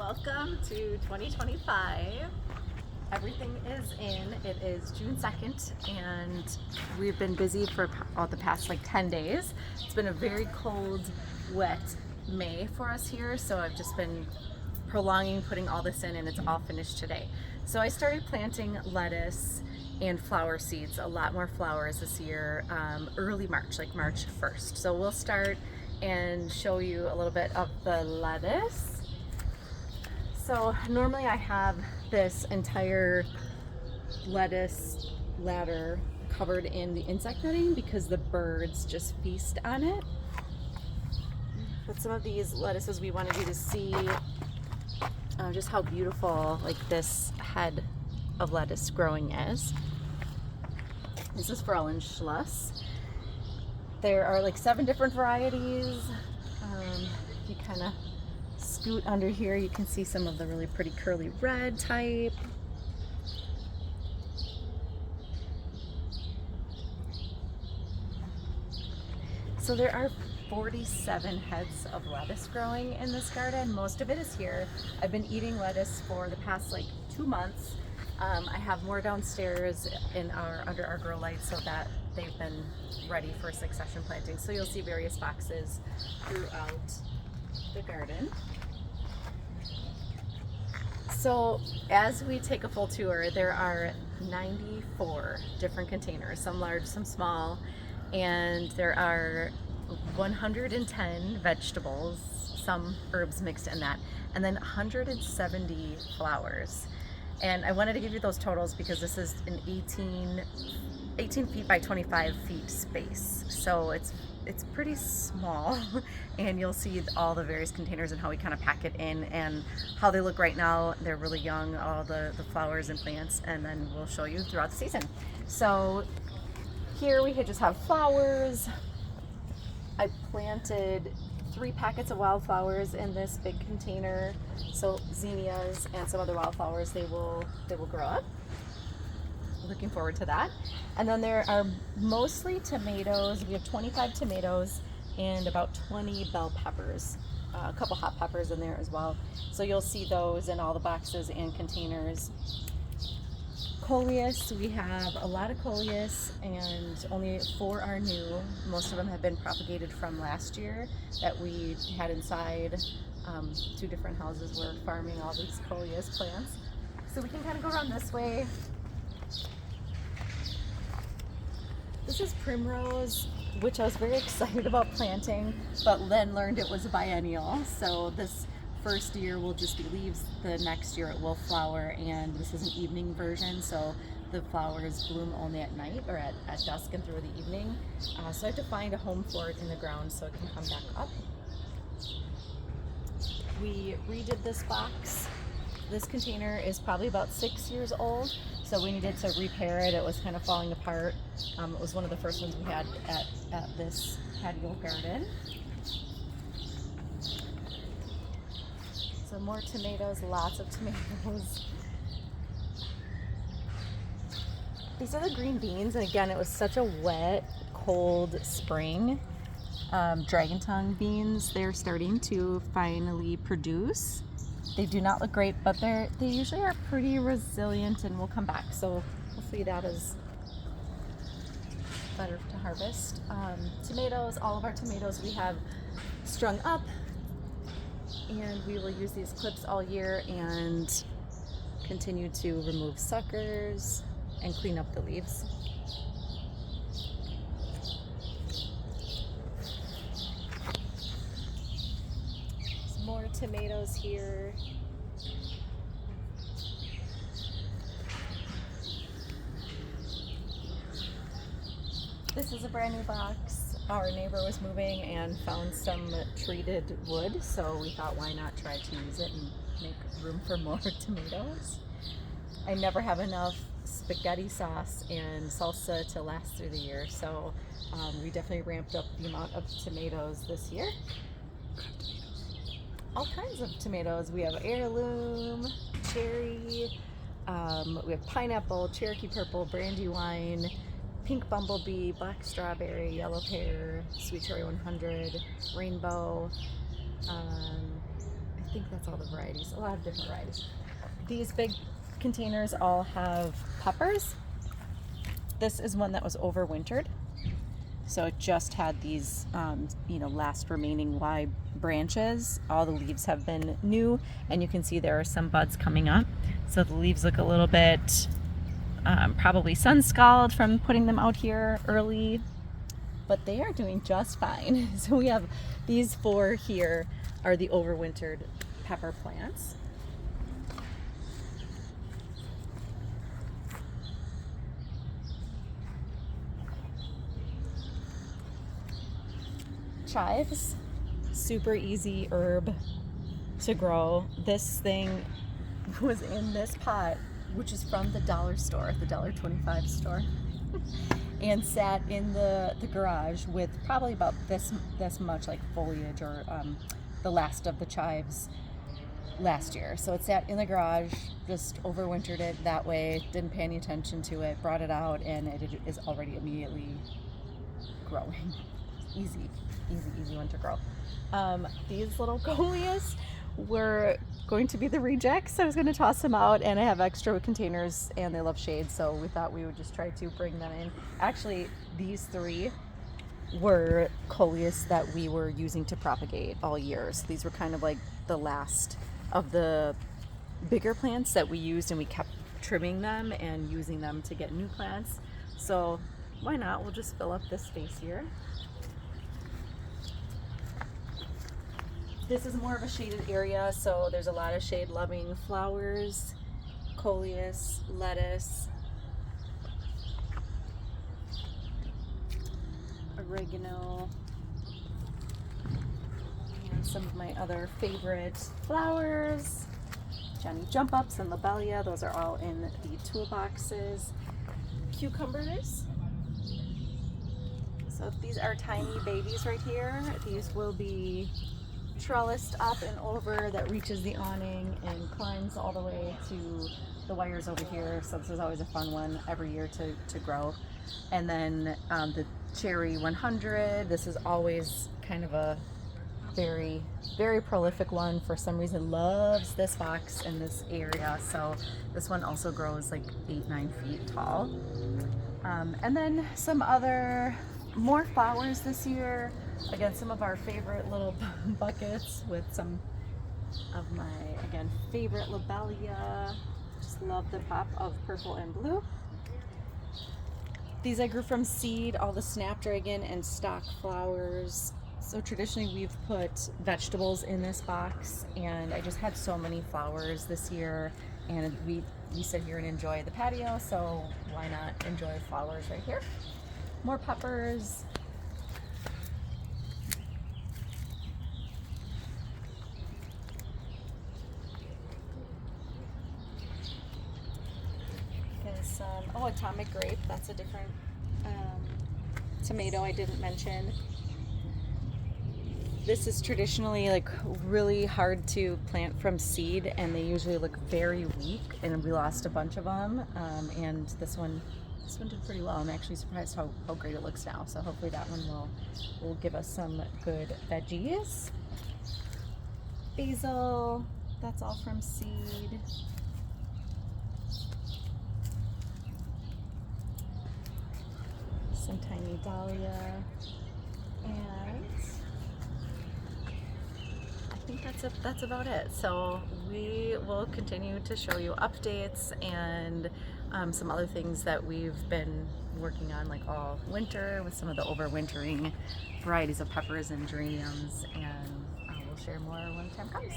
Welcome to 2025. Everything is in. It is June 2nd and we've been busy for the past like 10 days. It's been a very cold, wet May for us here, so I've just been prolonging putting all this in and it's all finished today. So I started planting lettuce and flower seeds, a lot more flowers this year, early March, like March 1st. So we'll start and show you a little bit of the lettuce. So normally I have this entire lettuce ladder covered in the insect netting because the birds just feast on it. But some of these lettuces we wanted you to see just how beautiful like this head of lettuce growing is. This is Schluss. There are like 7 different varieties. If you kind of scoot under here, you can see some of the really pretty curly red type. So there are 47 heads of lettuce growing in this garden. Most of it is here. I've been eating lettuce for the past like 2 months. I have more downstairs in under our grow light so that they've been ready for succession planting. So you'll see various boxes throughout the garden. So as we take a full tour, there are 94 different containers, some large, some small, and there are 110 vegetables, some herbs mixed in that, and then 170 flowers. And I wanted to give you those totals because this is an 18 feet by 25 feet space. So it's pretty small and you'll see all the various containers and how we kind of pack it in and how they look right now. They're really young, all the flowers and plants, and then we'll show you throughout the season. So here we just have flowers. I planted 3 packets of wildflowers in this big container. So zinnias and some other wildflowers, they will grow up. Looking forward to that. And then there are mostly tomatoes. We have 25 tomatoes and about 20 bell peppers, a couple hot peppers in there as well. So you'll see those in all the boxes and containers. Coleus, we have a lot of coleus and only 4 are new. Most of them have been propagated from last year that we had inside 2 different houses. We're farming all these coleus plants. So we can kind of go around this way. This is primrose, which I was very excited about planting, but then learned it was a biennial. So this first year will just be leaves, the next year it will flower, and this is an evening version, so the flowers bloom only at night or at dusk and through the evening. So I have to find a home for it in the ground so it can come back up. We redid this box. This container is probably about 6 years old, so we needed to repair it. It was kind of falling apart. It was one of the first ones we had at this patio garden. So more tomatoes, lots of tomatoes. These are the green beans, and again, it was such a wet, cold spring. Dragon tongue beans, they're starting to finally produce. They do not look great, but they usually are pretty resilient and will come back. So hopefully that is better to harvest. Tomatoes, all of our tomatoes we have strung up, and we will use these clips all year and continue to remove suckers and clean up the leaves. Some more tomatoes here. This is a brand new box. Our neighbor was moving and found some treated wood, so we thought why not try to use it and make room for more tomatoes. I never have enough spaghetti sauce and salsa to last through the year, so we definitely ramped up the amount of tomatoes this year. All kinds of tomatoes. We have heirloom, cherry, we have pineapple, Cherokee purple, brandywine, pink bumblebee, black strawberry, yellow pear, sweet cherry 100, rainbow. I I think that's all the varieties, a lot of different varieties. These big containers all have peppers. This is one that was overwintered. So it just had these, last remaining live branches. All the leaves have been new, and you can see there are some buds coming up. So the leaves look a little bit probably sun-scalded from putting them out here early, but they are doing just fine. So we have these 4 here are the overwintered pepper plants. Chives, super easy herb to grow. This thing was in this pot, which is from the dollar store, the $1.25 store, and sat in the garage with probably about this much like foliage or the last of the chives last year. So it sat in the garage, just overwintered it that way, didn't pay any attention to it, brought it out, and it is already immediately growing. Easy one to grow. These little coleus were going to be the rejects. I was going to toss them out, and I have extra containers, and they love shade, so we thought we would just try to bring them in. Actually, these 3 were coleus that we were using to propagate all year. So these were kind of like the last of the bigger plants that we used, and we kept trimming them and using them to get new plants. So why not? We'll just fill up this space here. This is more of a shaded area, so there's a lot of shade-loving flowers, coleus, lettuce, oregano, and some of my other favorite flowers, Johnny Jump Ups and Lobelia. Those are all in the toolboxes. Cucumbers. So these are tiny babies right here. These will be trellised up and over, that reaches the awning and climbs all the way to the wires over here. So this is always a fun one every year to grow. And then the cherry 100, this is always kind of a very, very prolific one. For some reason loves this box in this area. So this one also grows like 8-9 feet tall. And then some other more flowers this year. Again, some of our favorite little buckets with some of my, again, favorite lobelia. Just love the pop of purple and blue. These I grew from seed, all the snapdragon and stock flowers. So traditionally we've put vegetables in this box, and I just had so many flowers this year, and we sit here and enjoy the patio, so why not enjoy flowers right here. More peppers. Atomic grape, that's a different tomato I didn't mention. This is traditionally like really hard to plant from seed, and they usually look very weak, and we lost a bunch of them, and this one did pretty well. I'm actually surprised how great it looks now, so hopefully that one will give us some good veggies. Basil, that's all from seed. Some tiny dahlia, and I think that's about it. So we will continue to show you updates and some other things that we've been working on like all winter with some of the overwintering varieties of peppers and geraniums, and we'll share more when the time comes.